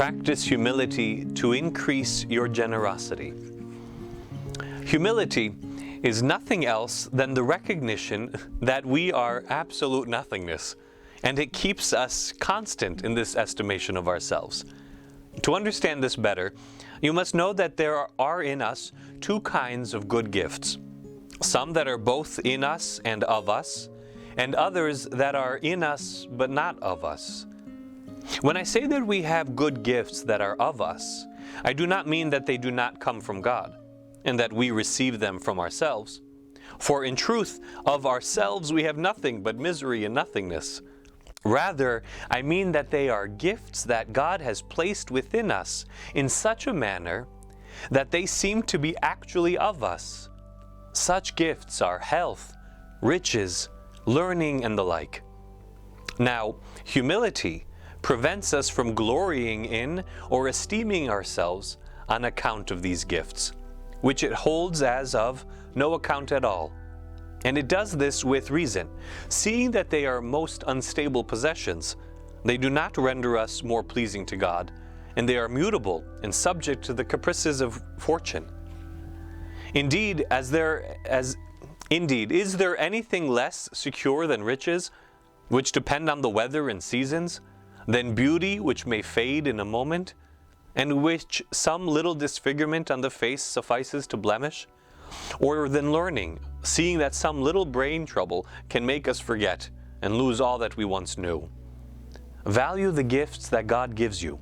Practice humility to increase your generosity. Humility is nothing else than the recognition that we are absolute nothingness, and it keeps us constant in this estimation of ourselves. To understand this better, you must know that there are in us two kinds of good gifts. Some that are both in us and of us, and others that are in us but not of us. When I say that we have good gifts that are of us, I do not mean that they do not come from God, and that we receive them from ourselves. For in truth, of ourselves we have nothing but misery and nothingness. Rather, I mean that they are gifts that God has placed within us in such a manner that they seem to be actually of us. Such gifts are health, riches, learning, and the like. Now, humility prevents us from glorying in or esteeming ourselves on account of these gifts, which it holds as of no account at all. And it does this with reason, seeing that they are most unstable possessions. They do not render us more pleasing to God, and they are mutable and subject to the caprices of fortune. Indeed, is there anything less secure than riches, which depend on the weather and seasons, than beauty which may fade in a moment, and which some little disfigurement on the face suffices to blemish? Or than learning, seeing that some little brain trouble can make us forget and lose all that we once knew? Value the gifts that God gives you.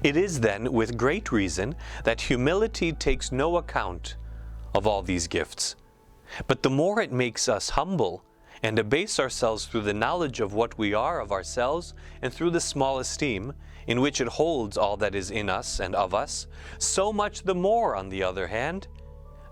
It is then with great reason that humility takes no account of all these gifts. But the more it makes us humble and abase ourselves through the knowledge of what we are of ourselves and through the small esteem in which it holds all that is in us and of us, so much the more, on the other hand,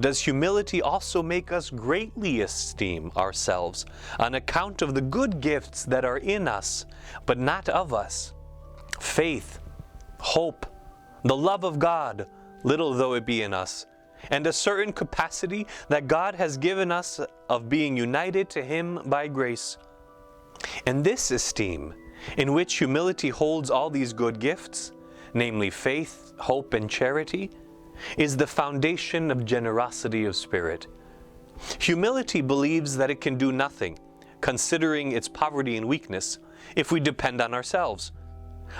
does humility also make us greatly esteem ourselves on account of the good gifts that are in us, but not of us. Faith, hope, the love of God, little though it be in us, and a certain capacity that God has given us of being united to Him by grace. And this esteem, in which humility holds all these good gifts, namely faith, hope, and charity, is the foundation of generosity of spirit. Humility believes that it can do nothing, considering its poverty and weakness, if we depend on ourselves.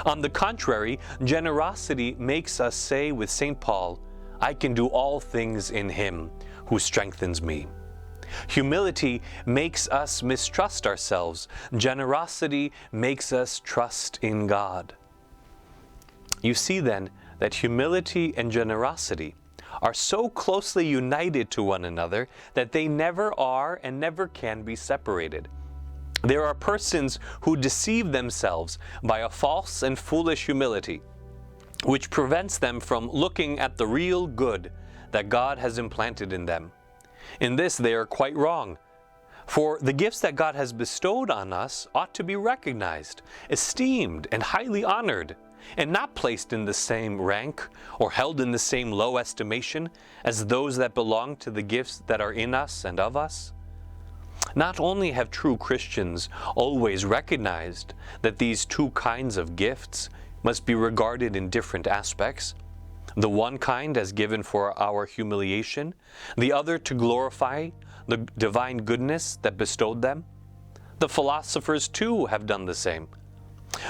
On the contrary, generosity makes us say with St. Paul, I can do all things in Him who strengthens me. Humility makes us mistrust ourselves. Generosity makes us trust in God. You see then that humility and generosity are so closely united to one another that they never are and never can be separated. There are persons who deceive themselves by a false and foolish humility, which prevents them from looking at the real good that God has implanted in them. In this they are quite wrong, for the gifts that God has bestowed on us ought to be recognized, esteemed, and highly honored, and not placed in the same rank or held in the same low estimation as those that belong to the gifts that are in us and of us. Not only have true Christians always recognized that these two kinds of gifts must be regarded in different aspects, the one kind as given for our humiliation, the other to glorify the divine goodness that bestowed them. The philosophers too have done the same.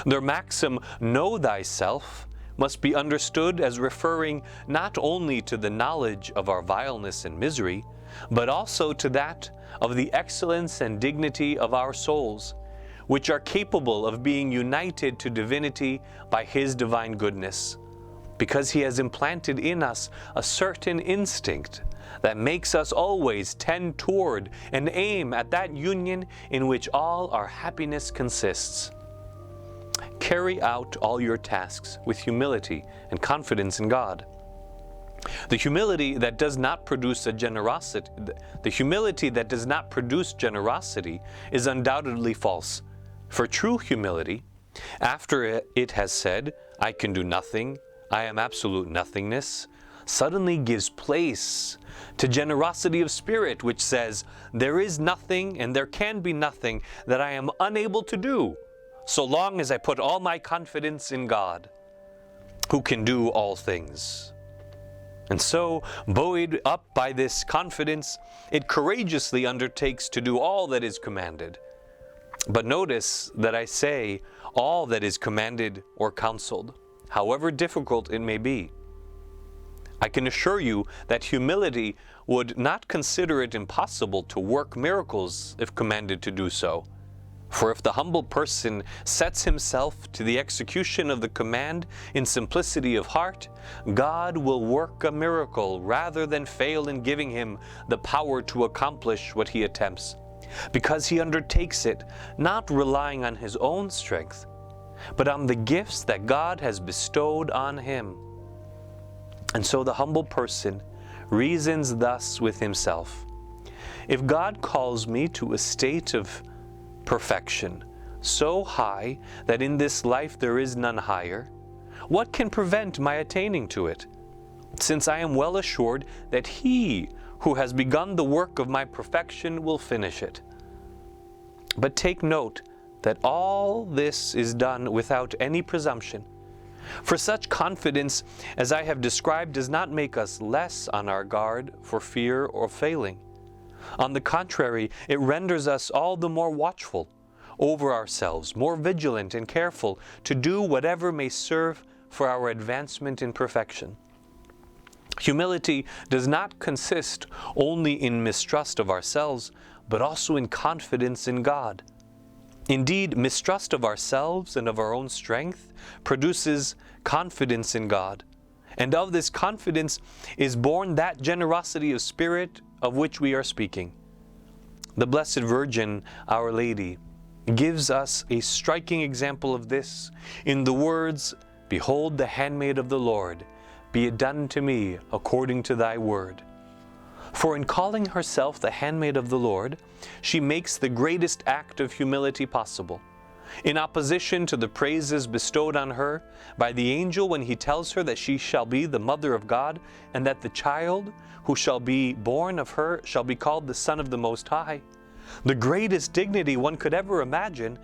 Their maxim, know thyself, must be understood as referring not only to the knowledge of our vileness and misery, but also to that of the excellence and dignity of our souls, which are capable of being united to divinity by His divine goodness, because He has implanted in us a certain instinct that makes us always tend toward and aim at that union in which all our happiness consists. Carry out all your tasks with humility and confidence in God. The humility that does not produce generosity is undoubtedly false. For true humility, after it has said, I can do nothing, I am absolute nothingness, suddenly gives place to generosity of spirit, which says, there is nothing and there can be nothing that I am unable to do, so long as I put all my confidence in God. who can do all things. And so, buoyed up by this confidence, it courageously undertakes to do all that is commanded. But notice that I say all that is commanded or counseled, however difficult it may be. I can assure you that humility would not consider it impossible to work miracles if commanded to do so. For if the humble person sets himself to the execution of the command in simplicity of heart, God will work a miracle rather than fail in giving him the power to accomplish what he attempts, because he undertakes it not relying on his own strength, but on the gifts that God has bestowed on him. And so the humble person reasons thus with himself: if God calls me to a state of perfection so high that in this life there is none higher, what can prevent my attaining to it, since I am well assured that he who has begun the work of my perfection will finish it? But take note that all this is done without any presumption. For such confidence as I have described does not make us less on our guard for fear or failing. On the contrary, it renders us all the more watchful over ourselves, more vigilant and careful to do whatever may serve for our advancement in perfection. Humility does not consist only in mistrust of ourselves, but also in confidence in God. Indeed, mistrust of ourselves and of our own strength produces confidence in God. And of this confidence is born that generosity of spirit of which we are speaking. The Blessed Virgin, Our Lady, gives us a striking example of this in the words, "Behold the handmaid of the Lord, be it done to me according to thy word." For in calling herself the handmaid of the Lord, she makes the greatest act of humility possible. In opposition to the praises bestowed on her by the angel when he tells her that she shall be the mother of God, and that the child who shall be born of her shall be called the Son of the Most High, the greatest dignity one could ever imagine,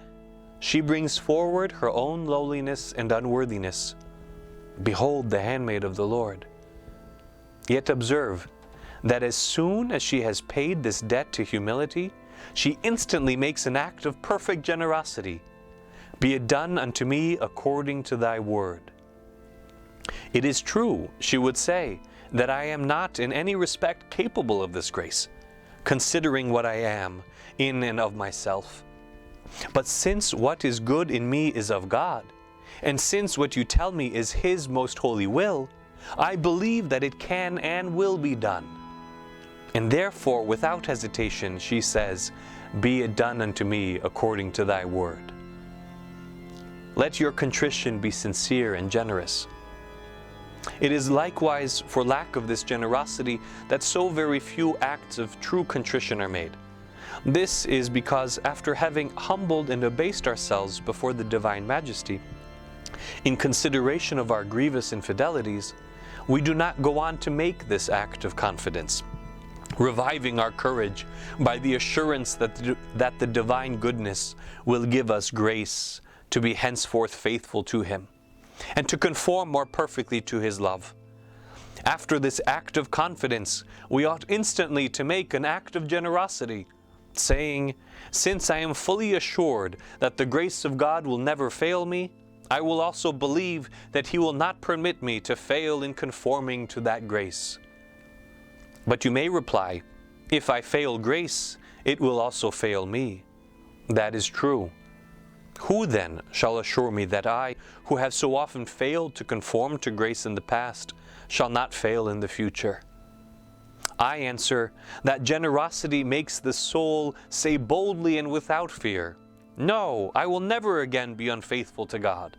she brings forward her own lowliness and unworthiness. Behold the handmaid of the Lord. Yet observe that as soon as she has paid this debt to humility, she instantly makes an act of perfect generosity. Be it done unto me according to thy word. It is true, she would say, that I am not in any respect capable of this grace, considering what I am in and of myself. But since what is good in me is of God, and since what you tell me is his most holy will, I believe that it can and will be done. And therefore, without hesitation, she says, "Be it done unto me according to thy word." Let your contrition be sincere and generous. It is likewise for lack of this generosity that so very few acts of true contrition are made. This is because after having humbled and abased ourselves before the Divine Majesty, in consideration of our grievous infidelities, we do not go on to make this act of confidence, reviving our courage by the assurance that the divine goodness will give us grace to be henceforth faithful to him, and to conform more perfectly to his love. After this act of confidence, we ought instantly to make an act of generosity, saying, "Since I am fully assured that the grace of God will never fail me, I will also believe that he will not permit me to fail in conforming to that grace." But you may reply, "If I fail grace, it will also fail me." That is true. Who then shall assure me that I, who have so often failed to conform to grace in the past, shall not fail in the future? I answer that generosity makes the soul say boldly and without fear, "No, I will never again be unfaithful to God."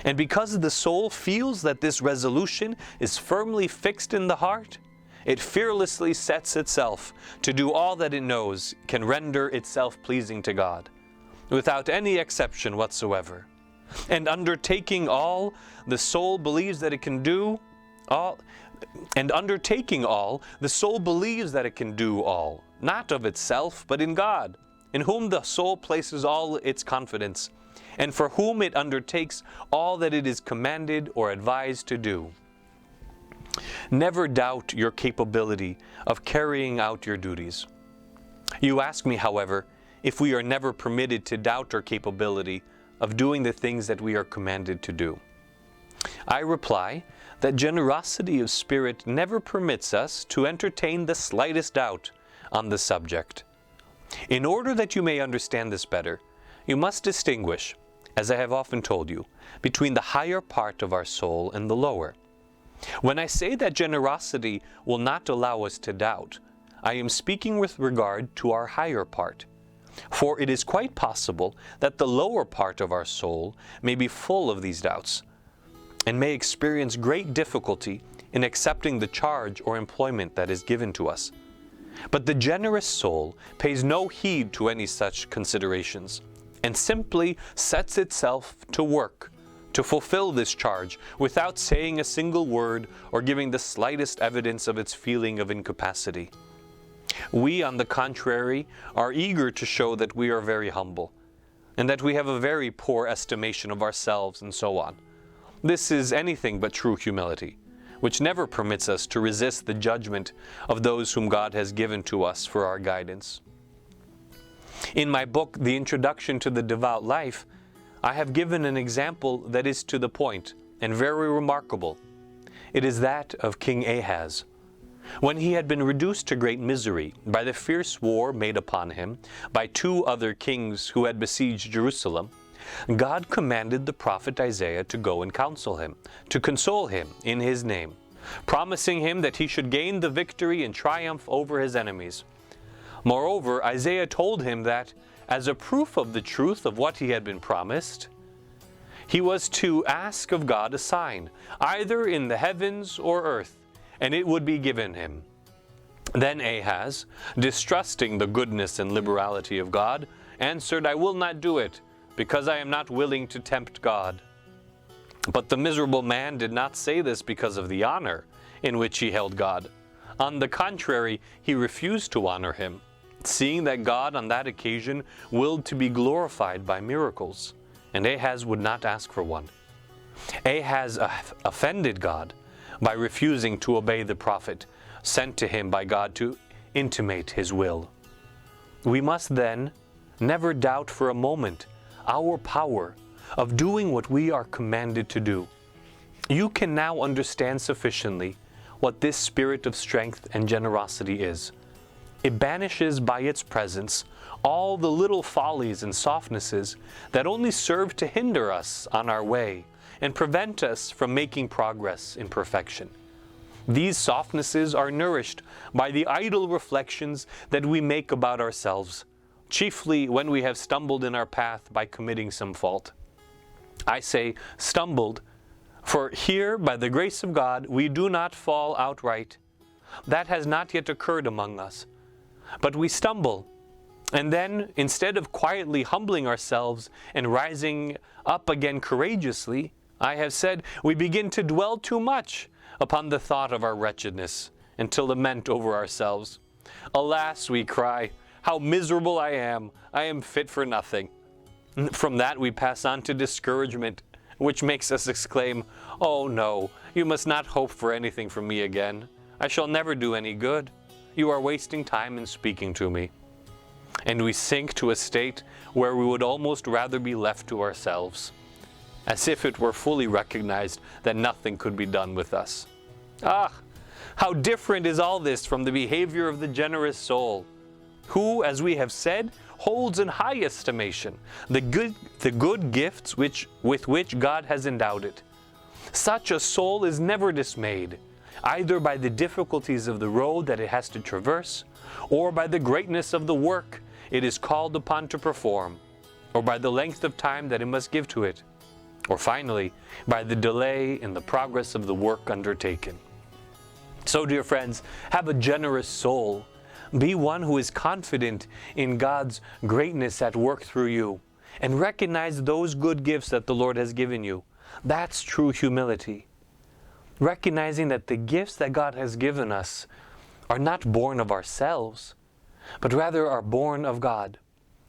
And because the soul feels that this resolution is firmly fixed in the heart, it fearlessly sets itself to do all that it knows can render itself pleasing to God, without any exception whatsoever. And undertaking all, the soul believes that it can do all, not of itself, but in God, in whom the soul places all its confidence, and for whom it undertakes all that it is commanded or advised to do. Never doubt your capability of carrying out your duties. You ask me, however, if we are never permitted to doubt our capability of doing the things that we are commanded to do. I reply that generosity of spirit never permits us to entertain the slightest doubt on the subject. In order that you may understand this better, you must distinguish, as I have often told you, between the higher part of our soul and the lower. When I say that generosity will not allow us to doubt, I am speaking with regard to our higher part. For it is quite possible that the lower part of our soul may be full of these doubts, and may experience great difficulty in accepting the charge or employment that is given to us. But the generous soul pays no heed to any such considerations, and simply sets itself to work to fulfill this charge without saying a single word or giving the slightest evidence of its feeling of incapacity. We, on the contrary, are eager to show that we are very humble, and that we have a very poor estimation of ourselves, and so on. This is anything but true humility, which never permits us to resist the judgment of those whom God has given to us for our guidance. In my book, The Introduction to the Devout Life, I have given an example that is to the point and very remarkable. It is that of King Ahaz. When he had been reduced to great misery by the fierce war made upon him by two other kings who had besieged Jerusalem, God commanded the prophet Isaiah to go and counsel him, to console him in his name, promising him that he should gain the victory and triumph over his enemies. Moreover, Isaiah told him that, as a proof of the truth of what he had been promised, he was to ask of God a sign, either in the heavens or earth, and it would be given him. Then Ahaz, distrusting the goodness and liberality of God, answered, "I will not do it, because I am not willing to tempt God." But the miserable man did not say this because of the honor in which he held God. On the contrary, he refused to honor him, seeing that God on that occasion willed to be glorified by miracles, and Ahaz would not ask for one. Ahaz offended God by refusing to obey the prophet sent to him by God to intimate his will. We must then never doubt for a moment our power of doing what we are commanded to do. You can now understand sufficiently what this spirit of strength and generosity is. It banishes by its presence all the little follies and softnesses that only serve to hinder us on our way and prevent us from making progress in perfection. These softnesses are nourished by the idle reflections that we make about ourselves, chiefly when we have stumbled in our path by committing some fault. I say stumbled, for here, by the grace of God, we do not fall outright. That has not yet occurred among us. But we stumble, and then, instead of quietly humbling ourselves and rising up again courageously, I have said, we begin to dwell too much upon the thought of our wretchedness and to lament over ourselves. Alas, we cry, how miserable I am fit for nothing. From that we pass on to discouragement, which makes us exclaim, "Oh no, you must not hope for anything from me again. I shall never do any good. You are wasting time in speaking to me." And we sink to a state where we would almost rather be left to ourselves, as if it were fully recognized that nothing could be done with us. Ah, how different is all this from the behavior of the generous soul, who, as we have said, holds in high estimation the good gifts with which God has endowed it. Such a soul is never dismayed, either by the difficulties of the road that it has to traverse, or by the greatness of the work it is called upon to perform, or by the length of time that it must give to it, or finally, by the delay in the progress of the work undertaken. So, dear friends, have a generous soul. Be one who is confident in God's greatness at work through you, and recognize those good gifts that the Lord has given you. That's true humility. Recognizing that the gifts that God has given us are not born of ourselves, but rather are born of God.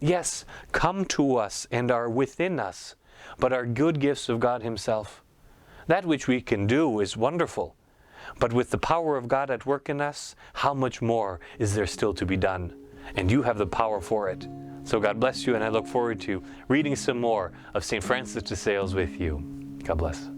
yes, come to us and are within us, but are good gifts of God Himself. That which we can do is wonderful, but with the power of God at work in us, how much more is there still to be done? And you have the power for it. So God bless you, and I look forward to reading some more of St. Francis de Sales with you. God bless.